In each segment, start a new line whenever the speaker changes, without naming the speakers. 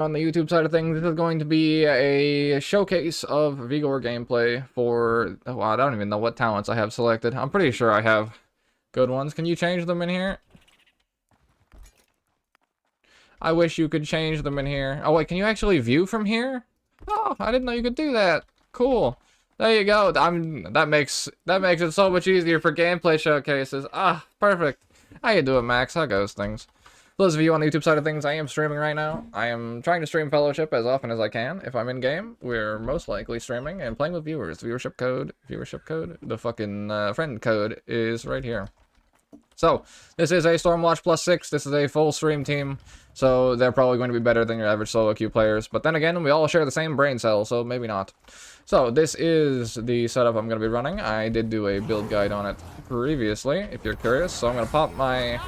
On the YouTube side of things, this is going to be a showcase of Vigour gameplay for... Oh, wow, I don't even know what talents I have selected. I'm pretty sure I have good ones. Can you change them in here? I wish you could change them in here. Oh, wait, can you actually view from here? Oh, I didn't know you could do that. Cool. There you go. That makes it so much easier for gameplay showcases. Ah, perfect. How you doing, Max? How goes things? For those of you on the YouTube side of things, I am streaming right now. I am trying to stream Fellowship as often as I can. If I'm in-game, we're most likely streaming and playing with viewers. Viewership code, the fucking friend code is right here. So, this is a Stormwatch +6. This is a full stream team, so they're probably going to be better than your average solo queue players. But then again, we all share the same brain cell, so maybe not. So, this is the setup I'm going to be running. I did do a build guide on it previously, if you're curious. So I'm going to pop my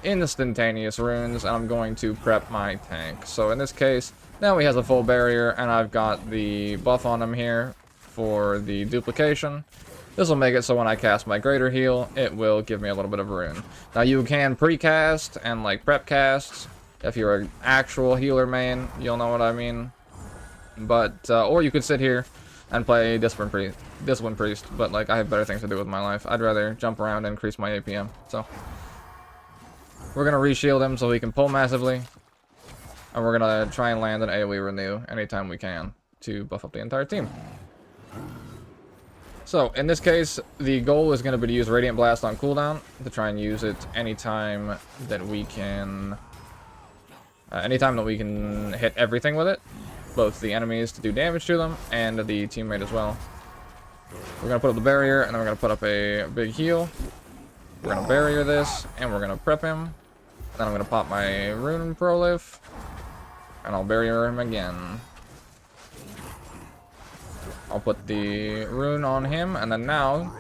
instantaneous runes, and I'm going to prep my tank. So in this case, now he has a full barrier, and I've got the buff on him here for the duplication. This will make it so when I cast my greater heal, it will give me a little bit of rune. Now you can pre-cast and like prep casts. If you're an actual healer main, you'll know what I mean. But or you could sit here and play Discipline Priest, but like I have better things to do with my life. I'd rather jump around and increase my APM. So we're gonna reshield him so he can pull massively, and we're gonna try and land an AoE renew anytime we can to buff up the entire team. So in this case, the goal is gonna be to use Radiant Blast on cooldown to try and use it anytime that we can hit everything with it, both the enemies to do damage to them and the teammate as well. We're gonna put up the barrier, and then we're gonna put up a big heal. We're gonna barrier this, and we're gonna prep him. Then I'm gonna pop my rune prolif, and I'll barrier him again. I'll put the rune on him, and then now,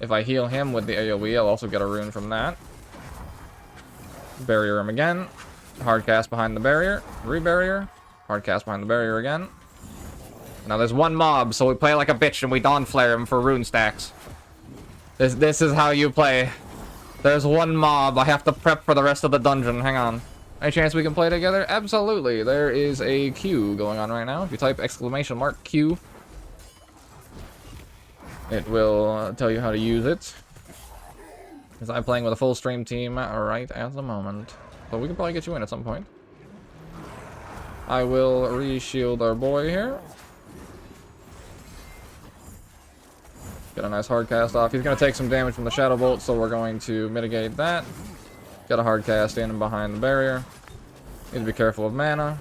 if I heal him with the AoE, I'll also get a rune from that. Barrier him again. Hard cast behind the barrier. Rebarrier. Hard cast behind the barrier again. Now there's one mob, so we play like a bitch and we dawn flare him for rune stacks. This is how you play. There's one mob. I have to prep for the rest of the dungeon. Hang on. Any chance we can play together? Absolutely. There is a queue going on right now. If you type !Q, it will tell you how to use it. Because I'm playing with a full stream team right at the moment. So we can probably get you in at some point. I will re-shield our boy here. Get a nice hard cast off. He's going to take some damage from the Shadow Bolt, so we're going to mitigate that. Got a hard cast in and behind the barrier. Need to be careful of mana.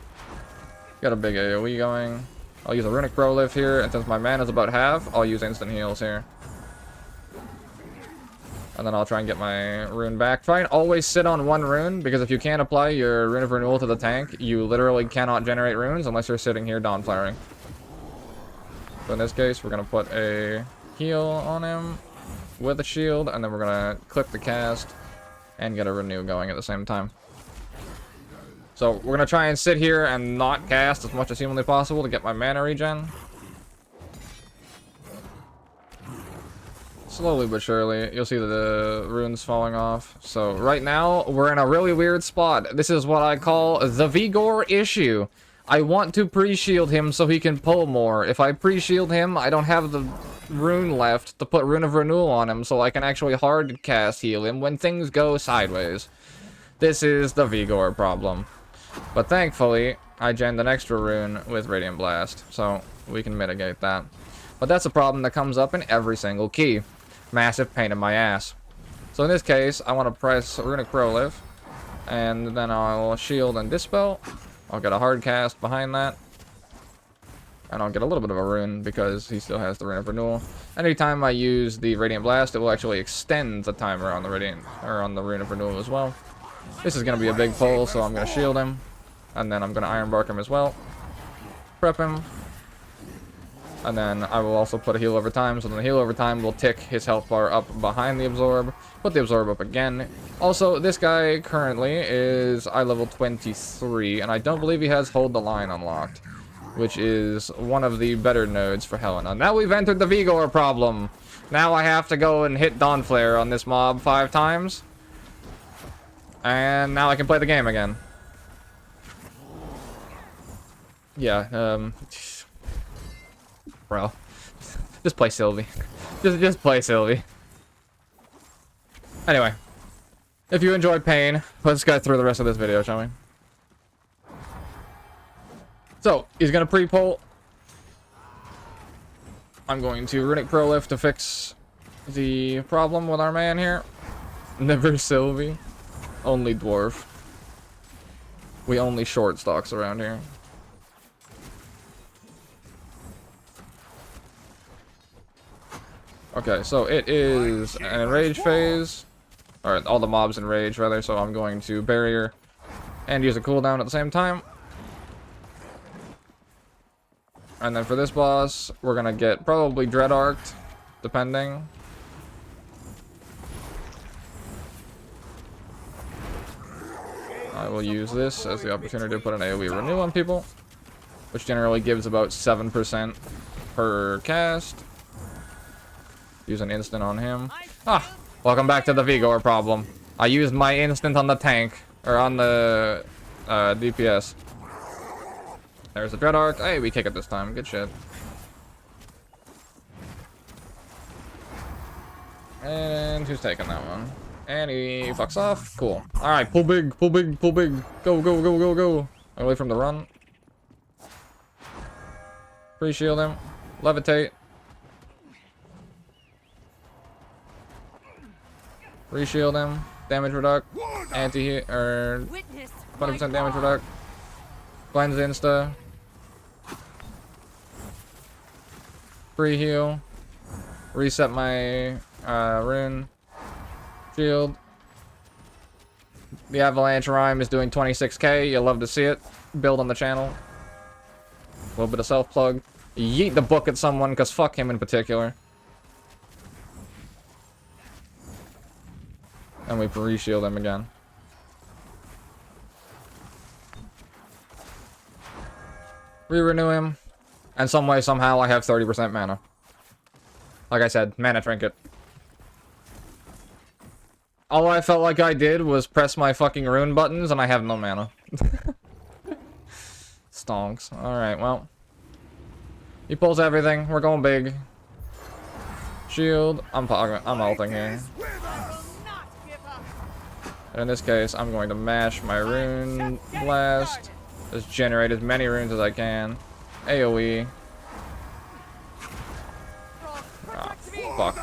Got a big AoE going. I'll use a Runic Prolif here, and since my mana's about half, I'll use instant heals here. And then I'll try and get my rune back. Try and always sit on one rune, because if you can't apply your Rune of Renewal to the tank, you literally cannot generate runes unless you're sitting here dawn flaring. So in this case, we're going to put a heal on him with a shield, and then we're going to click the cast and get a renew going at the same time. So we're going to try and sit here and not cast as much as humanly possible to get my mana regen. Slowly but surely, you'll see the runes falling off. So right now, we're in a really weird spot. This is what I call the Vigour issue. I want to pre-shield him so he can pull more. If I pre-shield him, I don't have the rune left to put Rune of Renewal on him so I can actually hard cast heal him when things go sideways. This is the Vigour problem. But thankfully, I genned an extra rune with Radiant Blast, so we can mitigate that. But that's a problem that comes up in every single key. Massive pain in my ass. So in this case, I want to press Runic Prolif, and then I'll shield and dispel. I'll get a hard cast behind that. And I'll get a little bit of a rune because he still has the Rune of Renewal. Anytime I use the Radiant Blast, it will actually extend the timer on the Rune of Renewal as well. This is going to be a big pull, so I'm going to shield him. And then I'm going to Iron Bark him as well. Prep him. And then I will also put a heal over time, so then the heal over time will tick his health bar up behind the absorb. Put the absorb up again. Also, this guy currently is eye level 23, and I don't believe he has Hold the Line unlocked, which is one of the better nodes for Helena. Now we've entered the Vigour problem. Now I have to go and hit Dawn Flare on this mob 5 times. And now I can play the game again. Yeah, bro. Just play Sylvie. Just play Sylvie. Anyway. If you enjoyed Pain, let's get through the rest of this video, shall we? So, he's gonna pre-pull. I'm going to Runic Prolift to fix the problem with our man here. Never Sylvie. Only Dwarf. We only short stocks around here. Okay, so it is an enrage phase. Or all the mobs enrage, rather, so I'm going to barrier and use a cooldown at the same time. And then for this boss, we're gonna get probably Dread Arced, depending. I will use this as the opportunity to put an AoE renew on people, which generally gives about 7% per cast. Use an instant on him. Ah! Welcome back to the Vigour problem. I used my instant on the tank, or on the DPS. There's the Dread Arc. Hey, we kick it this time. Good shit. And who's taking that one? And he fucks off. Cool. Alright, pull big, pull big, pull big. Go, go, go, go, go. Away from the run. Pre-shield him. Levitate. Re-shield him. Damage reduct. Anti-hit, or 20% damage reduct. Cleanse insta. Free heal. Reset my rune. Shield. The Avalanche Rhyme is doing 26k. You'll love to see it. Build on the channel. A little bit of self-plug. Yeet the book at someone, because fuck him in particular. And we re-shield him again. Re-renew him. And some way, somehow, I have 30% mana. Like I said, mana trinket. All I felt like I did was press my fucking rune buttons, and I have no mana. Stonks. Alright, well. He pulls everything. We're going big. Shield. I'm ulting here. And in this case, I'm going to mash my rune blast. Just generate as many runes as I can. AoE. Ah, fuck.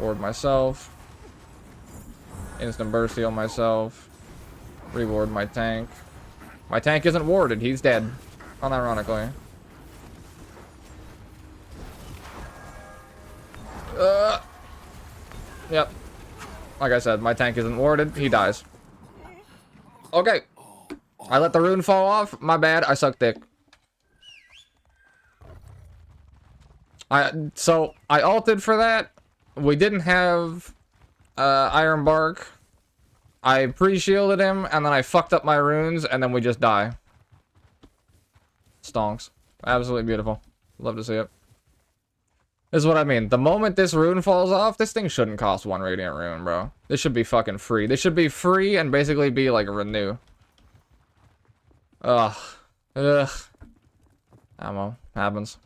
Ward myself. Instant burst heal myself. Reward my tank. My tank isn't warded, he's dead. Unironically. Yep. Like I said, my tank isn't warded, he dies. Okay. I let the rune fall off. My bad, I suck dick. So, I ulted for that. We didn't have Iron Bark. I pre-shielded him, and then I fucked up my runes, and then we just die. Stonks. Absolutely beautiful. Love to see it. This is what I mean. The moment this rune falls off, this thing shouldn't cost 1 Radiant Rune, bro. This should be fucking free. This should be free and basically be like a renew. Ugh. Ugh. Ammo. Happens.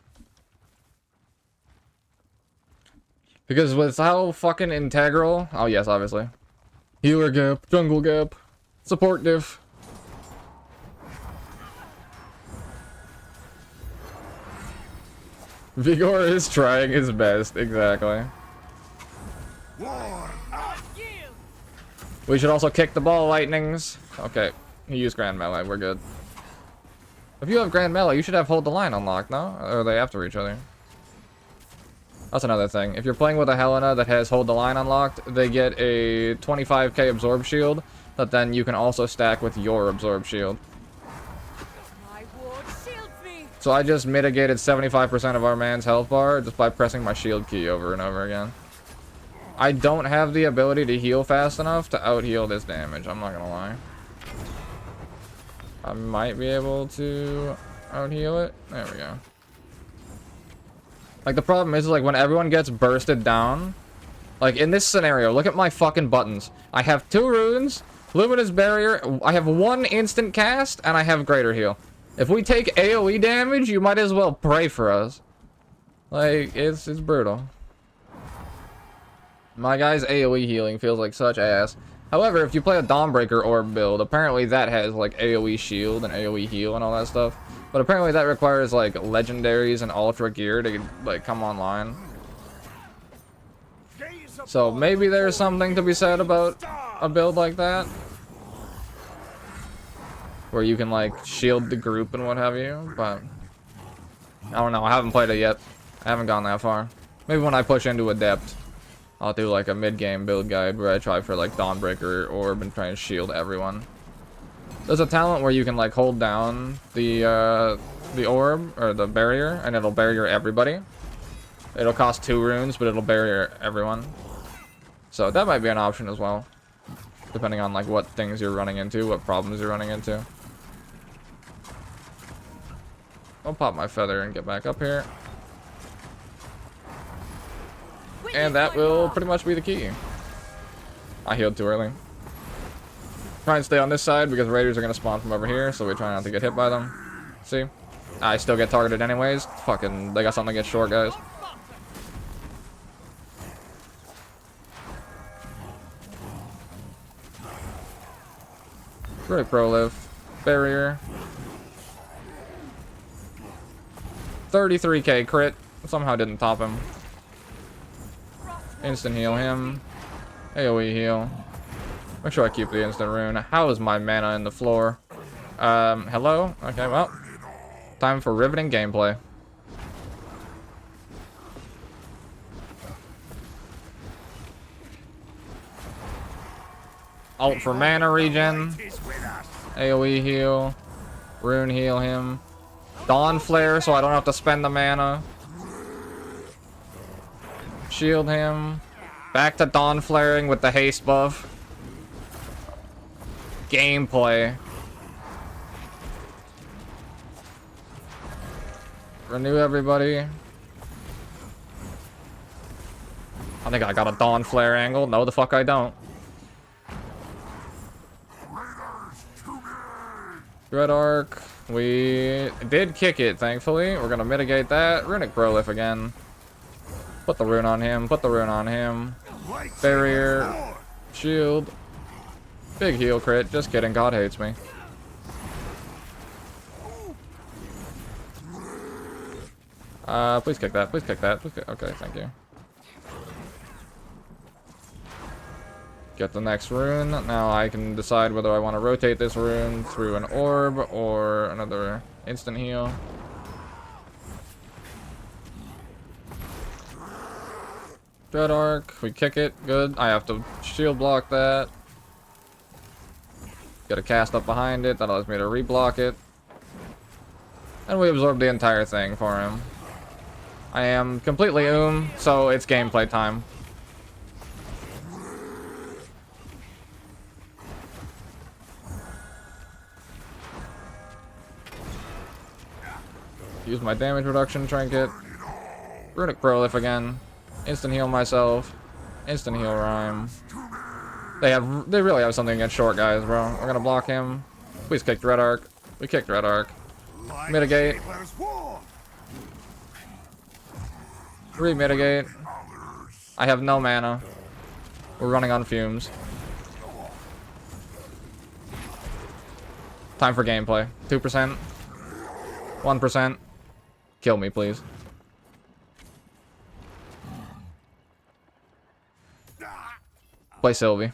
Because with how fucking integral... Oh, yes, obviously. Healer gap. Jungle gap. Support diff. Vigour is trying his best, exactly. We should also kick the ball, lightnings. Okay, you use Grand Melee, we're good. If you have Grand Melee, you should have Hold the Line unlocked, no? Or are they after each other? That's another thing. If you're playing with a Helena that has Hold the Line unlocked, they get a 25k Absorb Shield that then you can also stack with your Absorb Shield. So I just mitigated 75% of our man's health bar just by pressing my shield key over and over again. I don't have the ability to heal fast enough to out-heal this damage, I'm not gonna lie. I might be able to out-heal it. There we go. Like, the problem is, like, when everyone gets bursted down, like, in this scenario, look at my fucking buttons. I have 2 runes, Luminous Barrier, I have 1 instant cast, and I have Greater Heal. If we take AoE damage, you might as well pray for us. Like, it's brutal. My guy's AoE healing feels like such ass. However, if you play a Dawnbreaker Orb build, apparently that has like AoE shield and AoE heal and all that stuff. But apparently that requires like legendaries and ultra gear to like come online. So maybe there's something to be said about a build like that, where you can like shield the group and what have you, but I don't know, I haven't played it yet. I haven't gone that far. Maybe when I push into Adept, I'll do like a mid-game build guide where I try for like Dawnbreaker Orb and try and shield everyone. There's a talent where you can like hold down the orb or the barrier and it'll barrier everybody. It'll cost 2 runes, but it'll barrier everyone. So that might be an option as well, depending on like what things you're running into, what problems you're running into. I'll pop my feather and get back up here. And that will pretty much be the key. I healed too early. Try and stay on this side because raiders are going to spawn from over here, so we try not to get hit by them. See? I still get targeted anyways. Fucking, they got something to get short, guys. Runic Prolift. Barrier. 33k crit. Somehow didn't top him. Instant heal him. AoE heal. Make sure I keep the instant rune. How is my mana in the floor? Hello? Okay, well. Time for riveting gameplay. Ult for mana regen. AoE heal. Rune heal him. Dawn Flare so I don't have to spend the mana. Shield him. Back to Dawn Flaring with the haste buff. Gameplay. Renew everybody. I think I got a Dawn Flare angle. No, the fuck I don't. Dread Arc. We did kick it, thankfully. We're gonna mitigate that. Runic Prolift again. Put the rune on him. Put the rune on him. Barrier. Shield. Big heal crit. Just kidding. God hates me. Please kick that. Please kick that. Please kick. Okay, thank you. Get the next rune. Now I can decide whether I want to rotate this rune through an orb or another instant heal. Dread Arc. We kick it. Good. I have to shield block that. Get a cast up behind it. That allows me to reblock it. And we absorb the entire thing for him. I am completely so it's gameplay time. Use my damage reduction trinket. Runic Prolift again. Instant heal myself. Instant heal Rhyme. They really have something against short guys, bro. We're gonna block him. Please kick Dread Arc. We kicked Dread Arc. Mitigate. Re-mitigate. I have no mana. We're running on fumes. Time for gameplay. 2%. 1%. Kill me, please. Play Sylvie.